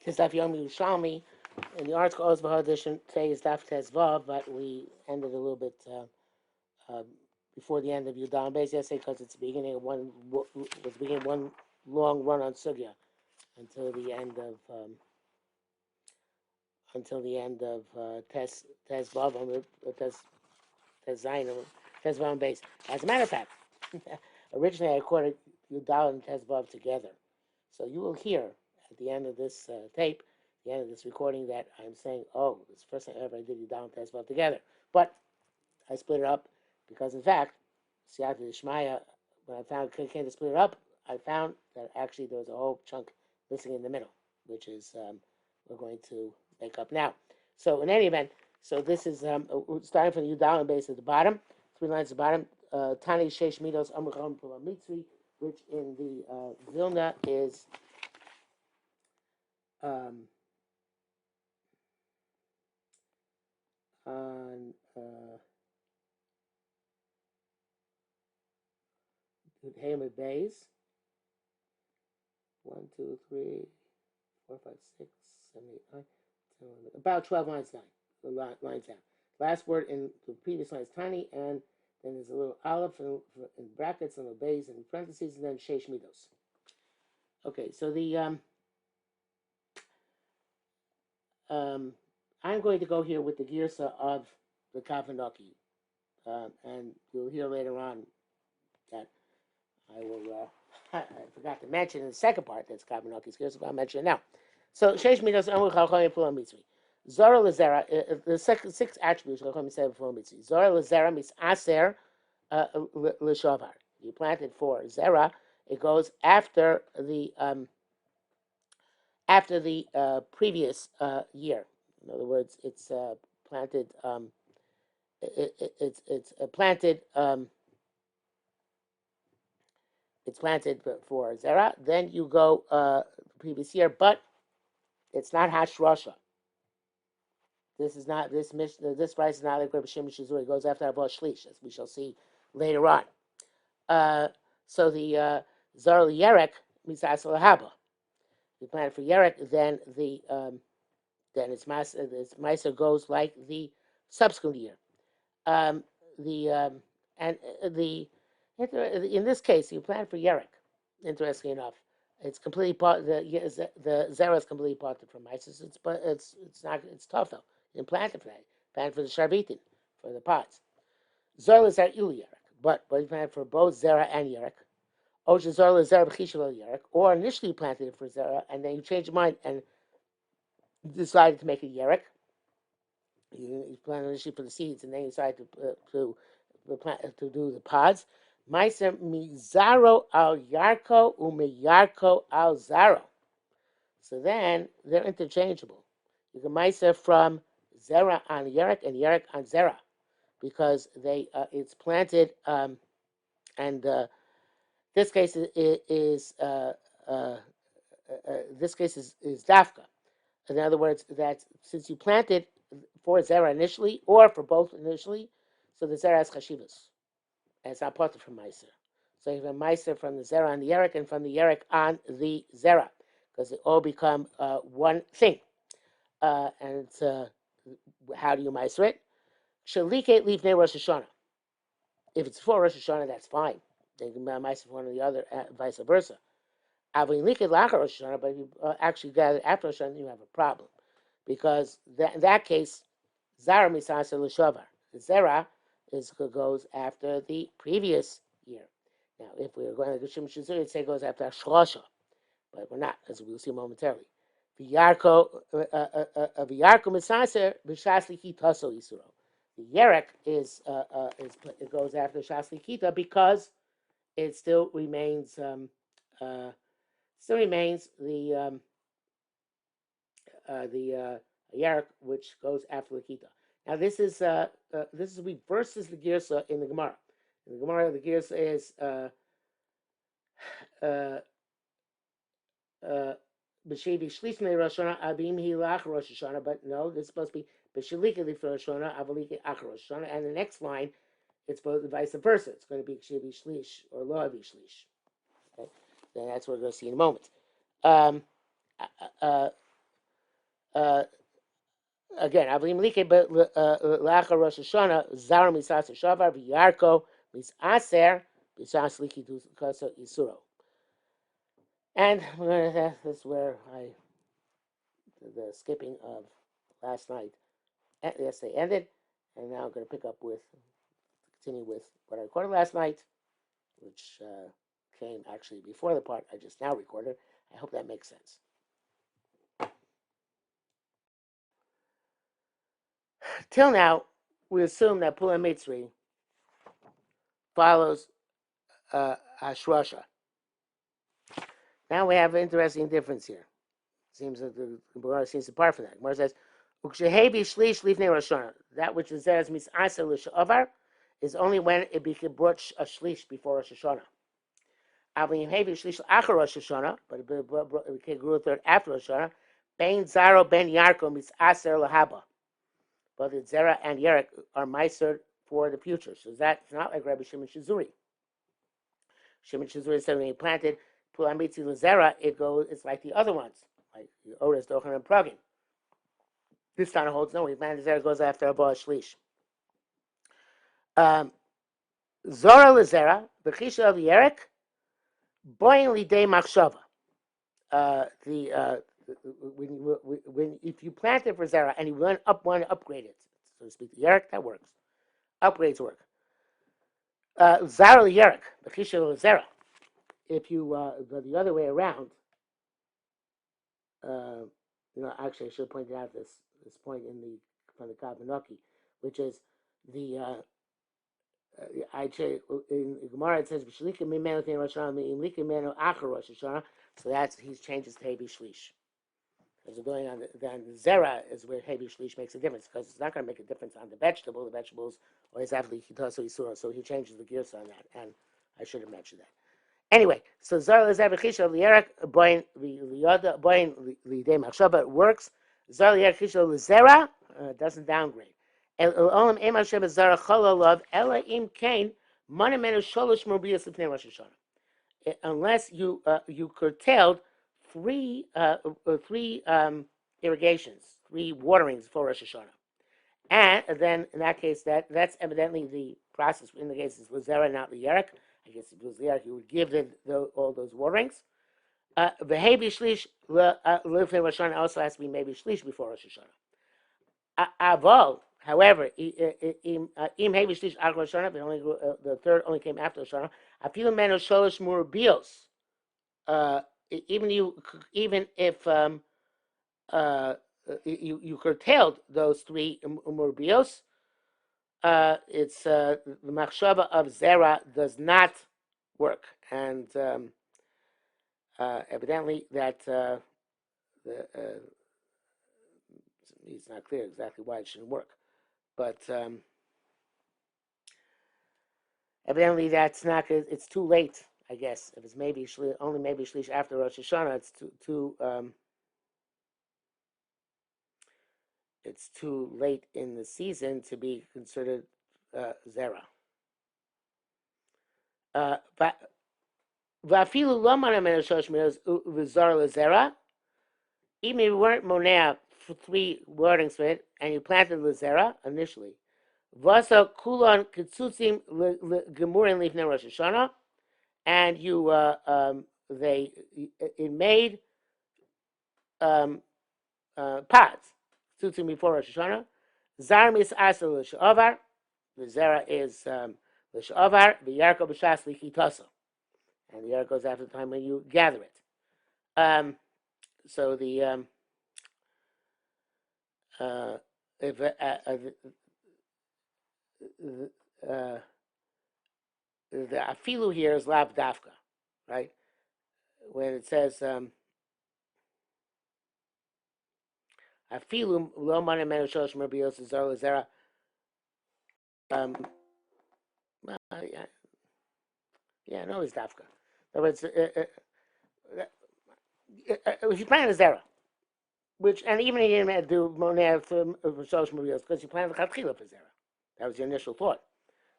This Daf Yomi Yerushalmi, and the article Oz Bahar edition today is Daf Tes Vav, but we ended a little bit uh, before the end of Yudam Beis yesterday because it's the beginning of one long run on Sugya until the end of Tes Vav Tes Zayin Tes Vav Beis. As a matter of fact, originally I recorded Yudal and Tes Vav together, so you will hear at the end of this tape, the end of this recording, that I'm saying, oh, it's the first time ever I did Yudal and Tes Vav together. But I split it up because, in fact, Siyata Dishmaya, when I came to split it up, I found that actually there was a whole chunk missing in the middle, which is we're going to make up now. So in any event, so this is starting from the Yudal base at the bottom, 3 lines at the bottom. Tani Shesh Midos Amracham Mitzri, which in the Vilna is on Hamid Bays. 1, 2, 3, 4, 5, 6, 7, 8, 9, 10, 11, about 12 lines down. Lines down. Last word in the previous line is tiny, and then there's a little aleph in brackets and a bays and parentheses, and then sheish midos. Okay, so the I'm going to go here with the girsa of the Kavanaki, and you'll hear later on that I will. I forgot to mention in the second part that's Kavanaki's girsa, but I'll mention it now. So sheish midos amru chalchayim pulam mitzri. Zora lazera. The six attributes chalchayim said pulam mitzri. Zora lazera misaser l'shavar. You plant it for zera. It goes after the previous year. In other words, it's planted. It's planted. It's planted for zera. Then you go the previous year, but it's not hashrasha. This is not this price is not like Rabbi Shimon Shizuri. It goes after Avos Shlish, as we shall see later on. So the Zar Yerek misas lahaba. You plant it for Yerek, then its Meiser goes like the subsequent year. In this case, you plant for Yerek. Interestingly enough, it's completely part. The Zera is completely parted from Meiser. It's tough though. You can plant it for that. Plant for the Sharbitin, for the pods. Zor is Yerek, but you plant for both Zera and Yerek. Or initially you planted it for Zera, and then you changed your mind and decided to make it Yerek. You planted initially for the seeds, and then you decided to do the pods. Meiser mizaro al yarko umiyarko al zaro. So then they're interchangeable. You can meiser from Zera on Yerek and Yerek on Zera, because it's planted and this case is dafka. In other words, that since you planted for Zera initially or for both initially, so the Zera has chashivas, and it's not part from Meiser. So you have a Meiser from the Zera on the Yerek and from the Yerek on the Zera, because they all become one thing. And it's how do you Meiser it? Shalike leave near Rosh Hashanah. If it's for Rosh Hashanah, that's fine. They can Meiser for one or the other, vice versa. But if you actually gather after Rosh Hashanah, you have a problem, because in that case, Zara misasa l'shavar. The Zera goes after the previous year. Now, if we were going to Shimon Shizuri, it'd say it goes after Shlosha, but we're not, as we'll see momentarily. V'yarko misaser b'shas likitaso isuro. The Yerek it goes after Shas Likita because it still remains the Yerek, which goes after Lakita. Now this reverses the Girsa in the Gemara. In the Gemara, the Girsa is B'Shevi Shlifnei Rosh Hashanah Abim Hilach Rosh Hashanah, but no, this is supposed to be B'Shelika Lif Rosh Hashanah Avalika Ach Rosh Hashanah, and the next line it's both vice versa. It's going to be Shevi Shlish or Lo Avi Shlish. Okay? Then that's what we're going to see in a moment. Uh, Again, Avlim Like, but Lacha Rosh Hashanah, Zar Misas Shavar, V'Yarko, Misaser, Bisas Liki Kasa Isuro. And this is where the skipping of last night, yesterday ended, and now I'm going to continue with what I recorded last night, which came actually before the part I just now recorded. I hope that makes sense. Till now, we assume that Pula Mitzri follows Hashrasha. Now we have an interesting difference here. Seems that the Gemara seems apart from that. Gemara says, "Ukshehebi shlish lifnei Rosh Hashanah." That which is says misasa l'shavar is only when it became brought a shlish before Rosh Hashanah. Avim hevi shlish achar Rosh Hashanah, but it became grew a third after Rosh Hashanah. Ben zaro ben yarko misaser lahaba. But the zera and yerek are meiser for the future. So that's not like Rabbi Shimon Shizuri. Shimon Shizuri said when he planted Pulamitzi Lazera, it's like the other ones, like Oris, Dochan, and Pragin. This time holds no, he planted Lazera goes after Abba Shlish. Zora Lazera, the Chisha of the Yerek, Boyin Lidei Machshava. When if you plant it for Zera and you want to upgrade it, so to speak, the Yerek, that works. Upgrades work. Zara Yerek, the Chisha of Zera. If you go the other way around, actually, I should have pointed out this point from the Kabanoki, which is the in Gemara it says so that's he's changes to Hebi Shlish. As we're going on, then Zera is where Hebi Shlish makes a difference because it's not going to make a difference on the vegetable. The vegetables always have the Hitaso Isura, so he changes the gears on that, and I should have mentioned that. Anyway, so Zara Lezer V'Chisha L'Yerek Boin L'Yoda Boin L'Idei Machshava, it works. Zara L'Yerek Chisha L'Zera doesn't downgrade. El Olam Em Hashem Zara Chololav Ela Im Kain Mana Menu Sholosh Morbias L'Pnei Rosh Hashanah. Unless you curtailed three irrigations, 3 waterings for Rosh Hashanah. And then in that case, that's evidently the process. In the case of Zera, not L'Yerek. I guess if it was Yerek, you would give all those waterings. The Hebi Shlish L'Ifnei Rosh Hashanah also has to be maybe Shlish before Rosh Hashanah. Aval, however, Im Hebi Shlish Ach Rosh Hashanah, the third only came after Rosh Hashanah. Afilu Meno Sholosh Murabios. Even if you curtailed those 3 Murabios, it's the machshava of zera does not work, and evidently that it's not clear exactly why it shouldn't work, but evidently that's not. It's too late, I guess. If it's maybe only maybe shlish after Rosh Hashanah, it's too late in the season to be considered zera. But Vafilu lo mana mena shosh minos v'zar lezera. Even if you weren't monea for 3 wordings for it, and you planted lezera initially, vasa kulon kitzutzim gemurin lifnei Rosh Hashanah, and you it made pods kitzutzim before Rosh Hashanah. Zar mis asa l'shavar, the zera is l'shavar v'yarko b'shas lichitasa. And the year goes after the time when you gather it. So the afilu here is lav dafka, right? When it says afilu lo mana menu shalosh merbios zara zera. Yeah, no, it's dafka. In other words, if you plant a zera, and even if you didn't do monad for shalosh merbios, because you planted the chatchila for zera, that was your initial thought.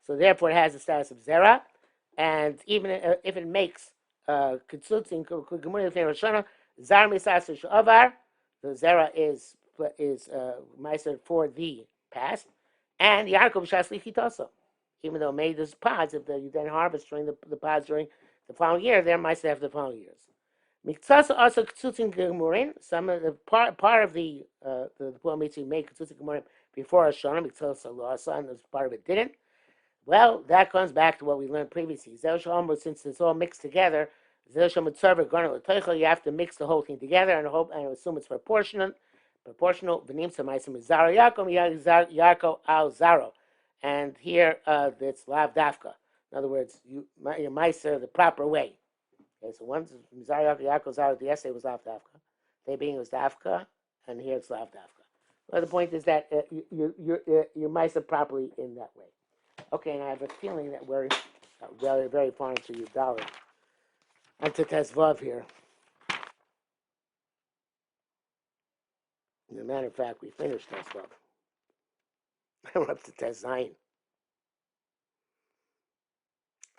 So therefore, it has the status of zera, and even if it makes kitzutzin gemurin lifnei Rosh Hashanah, zar misas shavar, the zera is Meiser for the past, and Yaakov Shasli Chitasa. Even though it made this pods, if you then harvest during the pods during the following year, they're Meiser after the following years. Miktasa also Ketzutzin Gemurin. Some of the part of the Puah Mitzvah made Ketzutzin Gemurin before Hashanah. Miktasa Lasa, and part of it didn't. Well, that comes back to what we learned previously. Since it's all mixed together, you have to mix the whole thing together and assume it's proportional. Yarko al Zaro. And here it's Lav Dafka. In other words, your Meiser the proper way. Okay, so once Mizar Yaakov Zaro, the essay was Lav Dafka. They being was Dafka, and here it's Lav Dafka. Well, the point is that you're Meiser properly in that way. Okay, and I have a feeling that we're very, very far into your dollar. And to Tezvav here. As a matter of fact, we finished Tezvav. We're up to Tez9.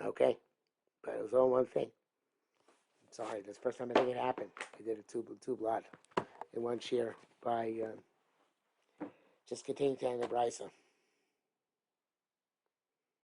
Okay, but it was all one thing. Sorry, this first time I think it happened. We did it two blood in one cheer by just continuing to end the Brisa.